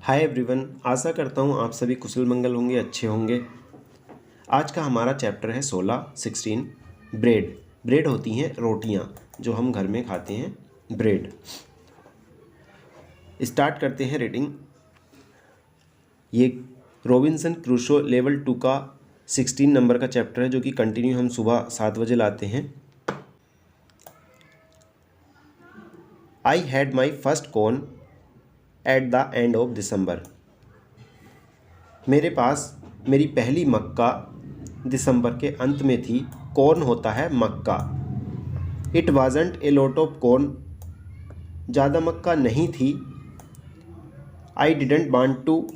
Hi everyone, आशा करता हूँ आप सभी कुशल मंगल होंगे, अच्छे होंगे। आज का हमारा चैप्टर है 16 ब्रेड। ब्रेड होती हैं रोटियाँ जो हम घर में खाते हैं, ब्रेड। स्टार्ट करते हैं रीडिंग। ये रॉबिन्सन क्रूसो लेवल 2 का 16 नंबर का चैप्टर है जो कि कंटिन्यू हम सुबह 7 बजे लाते हैं। I had my first corn at the end of December. मेरे पास मेरी पहली मक्का दिसंबर के अंत में थी। कॉर्न होता है मक्का। It wasn't a lot of corn, ज़्यादा मक्का नहीं थी। I didn't want to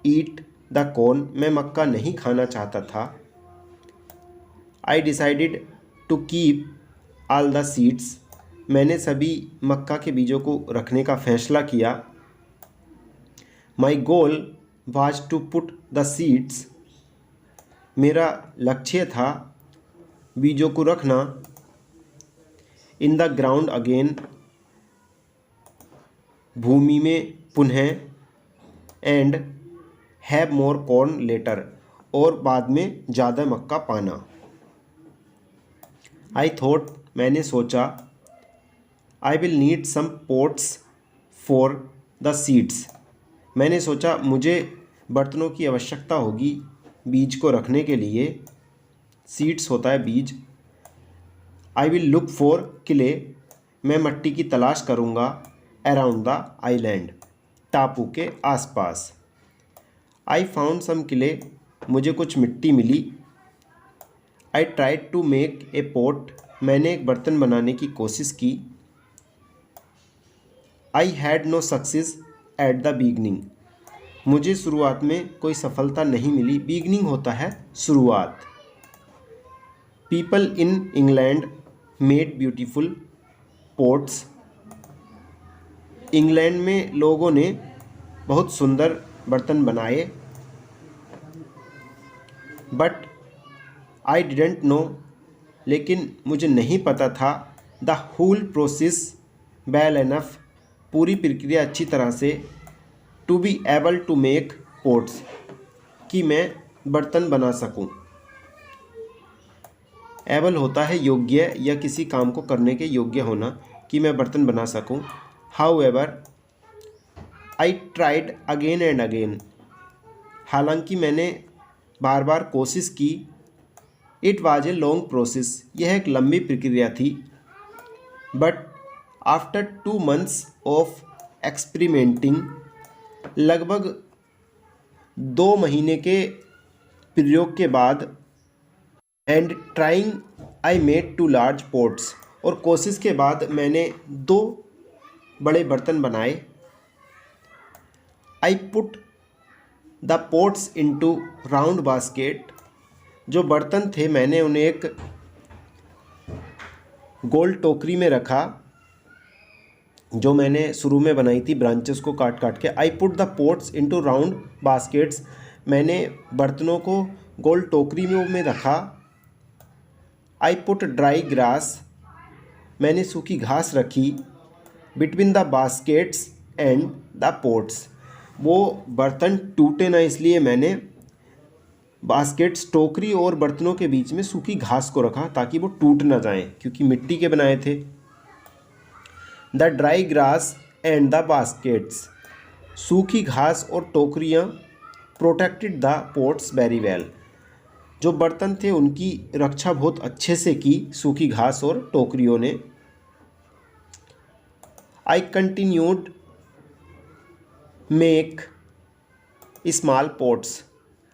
eat the corn, मैं मक्का नहीं खाना चाहता था। I decided to keep all the seeds, मैंने सभी मक्का के बीजों को रखने का फैसला किया। My goal was to put the seeds, मेरा लक्ष्य था बीजों को रखना। इन द ग्राउंड अगेन, भूमि में पुनः। And have more corn later, और बाद में ज़्यादा मक्का पाना। आई थॉट, मैंने सोचा। I will need some pots for the seeds, मैंने सोचा मुझे बर्तनों की आवश्यकता होगी बीज को रखने के लिए। सीड्स होता है बीज। I will look for clay, मैं मिट्टी की तलाश करूँगा। अराउंड द आइलैंड, टापू के आसपास। आई फाउंड सम क्ले, मुझे कुछ मिट्टी मिली। I tried to make a pot, मैंने एक बर्तन बनाने की कोशिश की। I had no success at the beginning, मुझे शुरुआत में कोई सफलता नहीं मिली। बिगनिंग होता है शुरुआत। People in England made beautiful pots, England में लोगों ने बहुत सुंदर बर्तन बनाए। बट आई डिडेंट नो, लेकिन मुझे नहीं पता था। The whole process well enough, पूरी प्रक्रिया अच्छी तरह से। To be able to make pots, कि मैं बर्तन बना सकूं। एबल होता है योग्य या किसी काम को करने के योग्य होना, कि मैं बर्तन बना सकूं। How ever I tried again and again, हालांकि मैंने बार बार कोशिश की। It was a long process, यह एक लंबी प्रक्रिया थी। But after 2 months of experimenting, लगभग 2 महीने के प्रयोग के बाद। And trying I made 2 large pots, और कोशिश के बाद मैंने 2 बड़े बर्तन बनाए। I put the pots into round basket, जो बर्तन थे मैंने उन्हें एक गोल टोकरी में रखा जो मैंने शुरू में बनाई थी ब्रांचेस को काट काट के। I put the pots into round baskets, मैंने बर्तनों को गोल टोकरी में रखा। आई पुट ड्राई ग्रास, मैंने सूखी घास रखी। Between the baskets and the pots, वो बर्तन टूटे ना इसलिए मैंने बास्केट्स, टोकरी और बर्तनों के बीच में सूखी घास को रखा ताकि वो टूट ना जाएं, क्योंकि मिट्टी के बनाए थे। The dry grass and the baskets, सूखी घास और टोकरियाँ protected the pots very well, जो बर्तन थे उनकी रक्षा बहुत अच्छे से की सूखी घास और टोकरियों ने। I continued make small pots,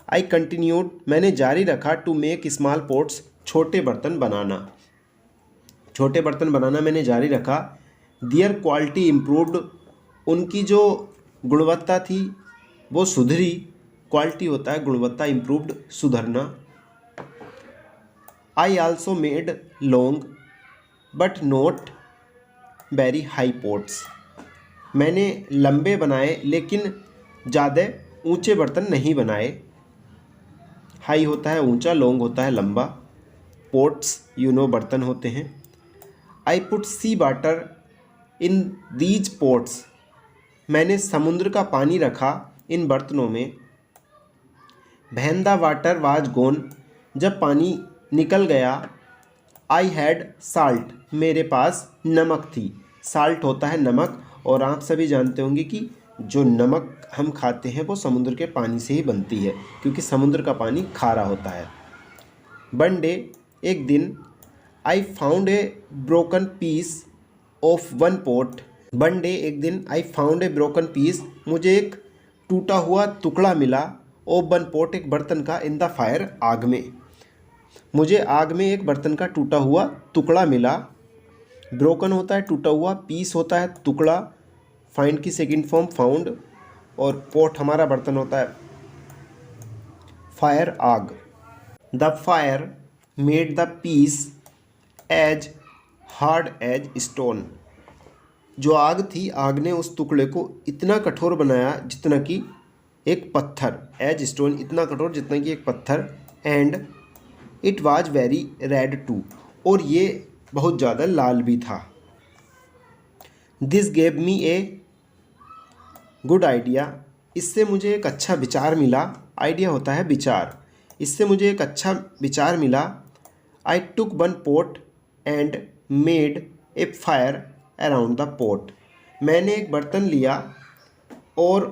I continued, मैंने जारी रखा। टू मेक स्मॉल पोट्स, छोटे बर्तन बनाना। छोटे बर्तन बनाना मैंने जारी रखा। दियर क्वालिटी इम्प्रूव्ड, उनकी जो गुणवत्ता थी वो सुधरी। क्वालिटी होता है गुणवत्ता, इम्प्रूव्ड सुधरना। I also made long but not very high pots, मैंने लंबे बनाए लेकिन ज़्यादा ऊंचे बर्तन नहीं बनाए। हाई होता है ऊंचा, लॉन्ग होता है लंबा। पोट्स बर्तन होते हैं। I put sea water in these pots, मैंने समुद्र का पानी रखा इन बर्तनों में। When the water was gone, जब पानी निकल गया। आई हैड साल्ट, मेरे पास नमक थी। साल्ट होता है नमक, और आप सभी जानते होंगे कि जो नमक हम खाते हैं वो समुद्र के पानी से ही बनती है, क्योंकि समुद्र का पानी खारा होता है। वन डे, एक दिन। I found a broken piece of one pot. One day, एक दिन। I found a broken piece, मुझे एक टूटा हुआ टुकड़ा मिला। ऑफ वन पॉट, एक बर्तन का। इन द फायर, आग में। मुझे आग में एक बर्तन का टूटा हुआ टुकड़ा मिला। ब्रोकन होता है टूटा हुआ, पीस होता है टुकड़ा, फाइंड की सेकंड फॉर्म फाउंड, और पॉट हमारा बर्तन होता है। फायर, आग। The fire made the piece as hard as stone. जो आग थी, आग ने उस टुकड़े को इतना कठोर बनाया जितना कि एक पत्थर। एज स्टोन, इतना कठोर जितना कि एक पत्थर। And it was very red too, और ये बहुत ज़्यादा लाल भी था। This gave me a good idea, इससे मुझे एक अच्छा विचार मिला। आइडिया होता है विचार। इससे मुझे एक अच्छा विचार मिला। I took one pot and made a fire around the pot. मैंने एक बर्तन लिया और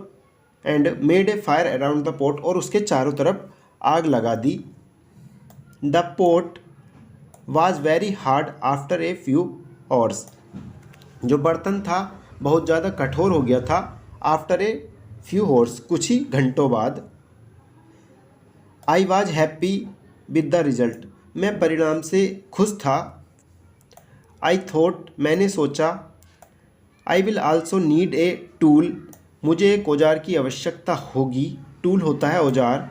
and made a fire around the pot, और उसके चारों तरफ आग लगा दी। The pot was very hard after a few hours. जो बर्तन था बहुत ज़्यादा कठोर हो गया था। आफ्टर ए फ्यू आवर्स, कुछ ही घंटों बाद। I was happy with the result, मैं परिणाम से खुश था। आई थॉट, मैंने सोचा। I will also need a tool, मुझे एक औजार की आवश्यकता होगी। टूल होता है औजार।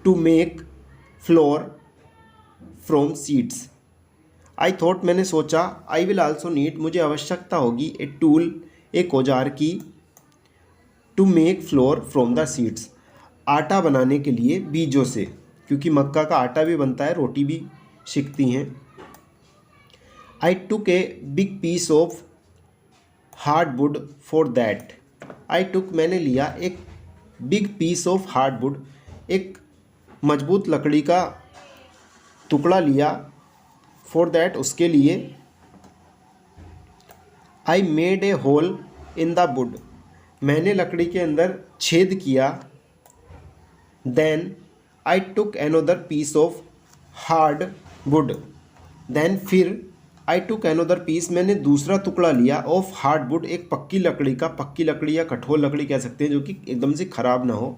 To make flour from seeds. I thought, मैंने सोचा। आई विल आल्सो नीड, मुझे आवश्यकता होगी। ए टूल, एक औजार की। To make flour from the seeds, आटा बनाने के लिए बीजों से, क्योंकि मक्का का आटा भी बनता है, रोटी भी सिकती हैं। I took a big piece of hardwood for that. I took, मैंने लिया एक बिग पीस ऑफ हार्डवुड, एक मजबूत लकड़ी का टुकड़ा लिया। फॉर दैट, उसके लिए। I made a hole in the wood, मैंने लकड़ी के अंदर छेद किया। Then I took another piece of hard wood, then फिर आई टुक एनोदर पीस, मैंने दूसरा टुकड़ा लिया। ऑफ हार्ड वुड, एक पक्की लकड़ी का। पक्की लकड़ी या कठोर लकड़ी कह सकते हैं, जो कि एकदम से खराब ना हो।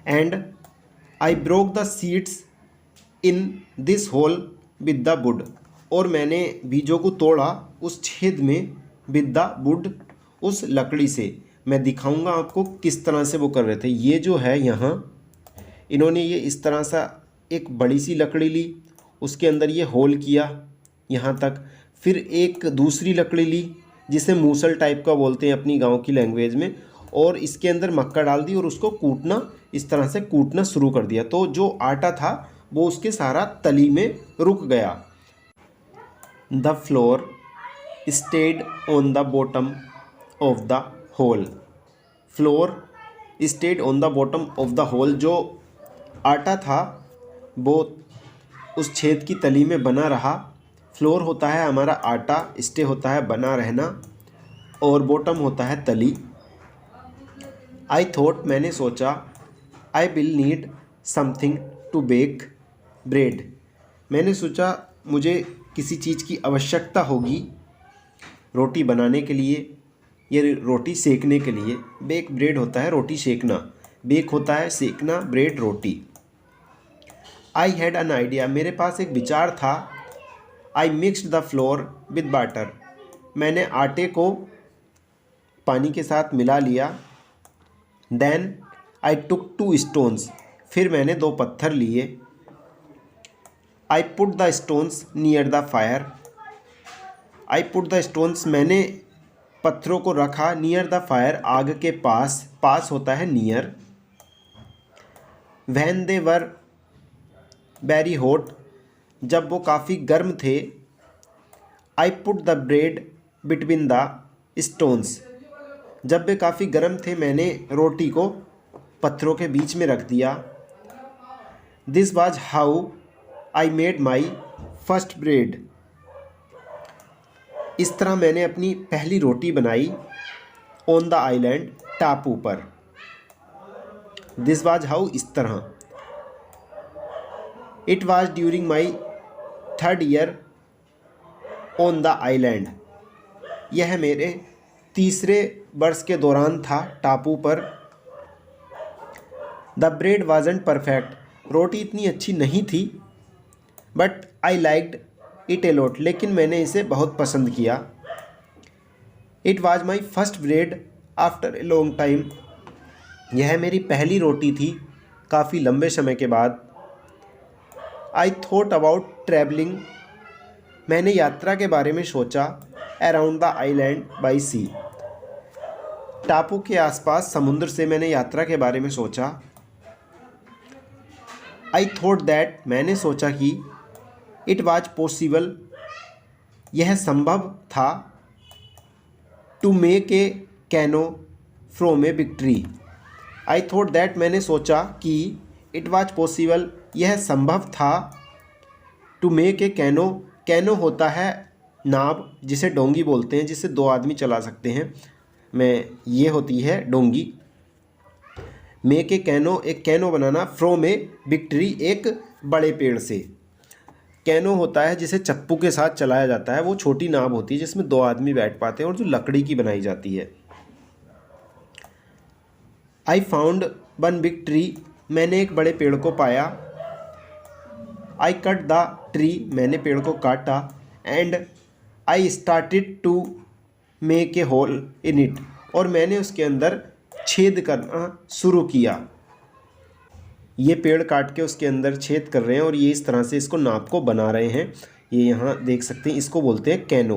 And I broke the seeds in this hole with the wood, और मैंने बीजों को तोड़ा उस छेद में। विद द वुड, उस लकड़ी से। मैं दिखाऊंगा आपको किस तरह से वो कर रहे थे। ये जो है यहाँ, इन्होंने ये इस तरह सा एक बड़ी सी लकड़ी ली, उसके अंदर ये होल किया यहाँ तक। फिर एक दूसरी लकड़ी ली, जिसे मूसल टाइप का बोलते हैं अपनी गांव की लैंग्वेज में, और इसके अंदर मक्का डाल दी और उसको कूटना, इस तरह से कूटना शुरू कर दिया। तो जो आटा था वो उसके सारा तली में रुक गया। The flour stayed on the bottom of the hole. Flour stayed on the bottom of the hole, जो आटा था वो उस छेद की तली में बना रहा। फ्लोर होता है हमारा आटा, स्टे होता है बना रहना, और बॉटम होता है तली। आई थॉट, मैंने सोचा। I will need something to bake bread, मैंने सोचा मुझे किसी चीज़ की आवश्यकता होगी रोटी बनाने के लिए, या रोटी सेकने के लिए। बेक ब्रेड होता है रोटी सेकना, बेक होता है सेकना, ब्रेड रोटी। आई हैड एन आइडिया, मेरे पास एक विचार था। I mixed the flour with water, मैंने आटे को पानी के साथ मिला लिया। देन आई टुक 2 स्टोन्स, फिर मैंने 2 पत्थर लिए। आई put the stones near the fire, I put the stones, मैंने पत्थरों को रखा नियर द फायर, आग के पास। पास होता है near. When they were very hot, जब वो काफ़ी गर्म थे। आई put the bread between the stones, जब वे काफ़ी गर्म थे मैंने रोटी को पत्थरों के बीच में रख दिया। This was how I made my first bread. इस तरह मैंने अपनी पहली रोटी बनाई ऑन द आइलैंड, टापू पर। दिस वाज हाउ, इस तरह। It was during my third year on the island. यह मेरे तीसरे वर्ष के दौरान था टापू पर। The bread wasn't perfect. रोटी इतनी अच्छी नहीं थी, but I liked it a lot, लेकिन मैंने इसे बहुत पसंद किया। It was my first bread after a long time. यह मेरी पहली रोटी थी काफ़ी लंबे समय के बाद। I thought about travelling. मैंने यात्रा के बारे में सोचा अराउंड द आइलैंड बाई सी। टापू के आसपास समुद्र से मैंने यात्रा के बारे में सोचा। आई थॉट दैट, मैंने सोचा कि इट वाज पॉसिबल, यह संभव था, to make a canoe from a big tree. I thought that, मैंने सोचा कि इट वाज पॉसिबल, यह संभव था, to make a canoe. Canoe होता है नाव, जिसे डोंगी बोलते हैं, जिसे दो आदमी चला सकते हैं। ये होती है डोंगी। मेक ए कैनो, एक canoe banana, from a big tree, एक बड़े पेड़ से। कैनो होता है जिसे चप्पू के साथ चलाया जाता है। वो छोटी नाव होती है जिसमें दो आदमी बैठ पाते हैं और जो लकड़ी की बनाई जाती है। I found one big tree. मैंने एक बड़े पेड़ को पाया। I cut the tree. मैंने पेड़ को काटा। And I started to make a hole in it. और मैंने उसके अंदर छेद करना शुरू किया। ये पेड़ काट के उसके अंदर छेद कर रहे हैं और ये इस तरह से इसको नाव को बना रहे हैं। ये यहाँ देख सकते हैं, इसको बोलते हैं कैनो।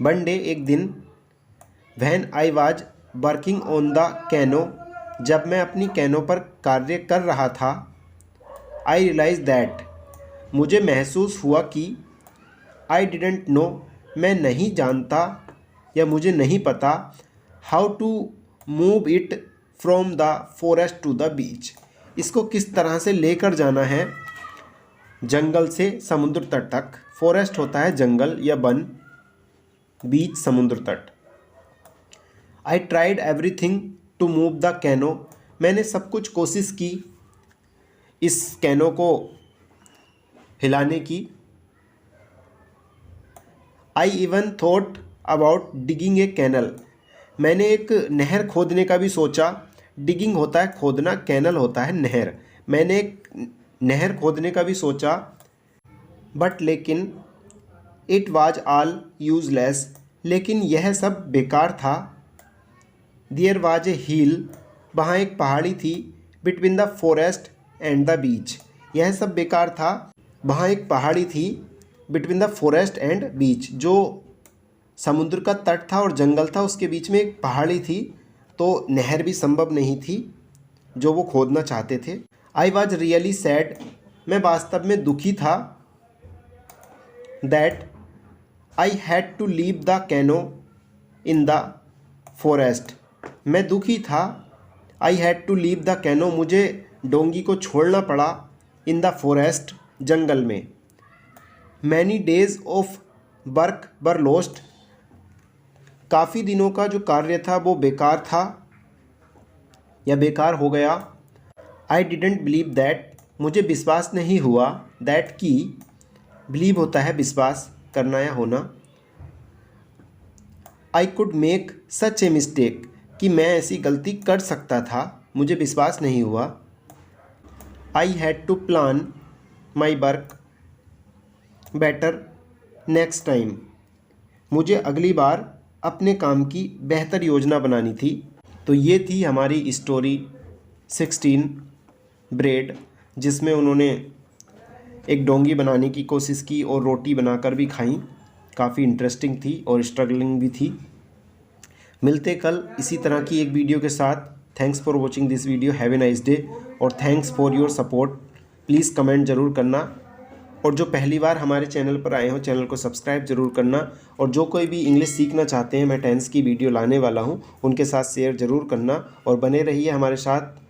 वन डे, एक दिन, when I was working on the canoe, जब मैं अपनी कैनो पर कार्य कर रहा था, आई रियलाइज दैट, मुझे महसूस हुआ कि, आई डिडंट नो, मैं नहीं जानता या मुझे नहीं पता, how to move it from the forest to the beach. इसको किस तरह से लेकर जाना है जंगल से समुद्र तट तक। फॉरेस्ट होता है जंगल या वन, बीच समुद्र तट। I tried everything to move the canoe. मैंने सब कुछ कोशिश की इस कैनो को हिलाने की। I even thought about digging a canal. मैंने एक नहर खोदने का भी सोचा। डिगिंग होता है खोदना, कैनल होता है नहर। मैंने एक नहर खोदने का भी सोचा, बट लेकिन इट वाज ऑल यूजलेस, लेकिन यह सब बेकार था। देयर वाज ए हिल, वहाँ एक पहाड़ी थी, between the forest and the beach. यह सब बेकार था। वहाँ एक पहाड़ी थी, बिटवीन द फॉरेस्ट एंड बीच, जो समुद्र का तट था और जंगल था, उसके बीच में एक पहाड़ी थी, तो नहर भी संभव नहीं थी जो वो खोदना चाहते थे। आई वॉज रियली सैड, मैं वास्तव में दुखी था। That I had to leave the canoe in the forest, मैं दुखी था। I had to leave the canoe, मुझे डोंगी को छोड़ना पड़ा। इन द फॉरेस्ट, जंगल में। Many days of work were lost, काफ़ी दिनों का जो कार्य था वो बेकार था या बेकार हो गया। आई डिडेंट बिलीव दैट, मुझे विश्वास नहीं हुआ। दैट की, बिलीव होता है विश्वास करना या होना। I could make such a mistake, कि मैं ऐसी गलती कर सकता था, मुझे विश्वास नहीं हुआ। I had to plan my work better next time, मुझे अगली बार अपने काम की बेहतर योजना बनानी थी। तो ये थी हमारी स्टोरी 16 ब्रेड, जिसमें उन्होंने एक डोंगी बनाने की कोशिश की और रोटी बनाकर भी खाई। काफ़ी इंटरेस्टिंग थी और स्ट्रगलिंग भी थी। मिलते कल इसी तरह की एक वीडियो के साथ। Thanks for watching this video, have a nice day, और thanks for your support. Please comment ज़रूर करना। और जो पहली बार हमारे चैनल पर आए हो चैनल को सब्सक्राइब ज़रूर करना, और जो कोई भी इंग्लिश सीखना चाहते हैं मैं टेंस की वीडियो लाने वाला हूँ उनके साथ शेयर ज़रूर करना, और बने रहिए हमारे साथ।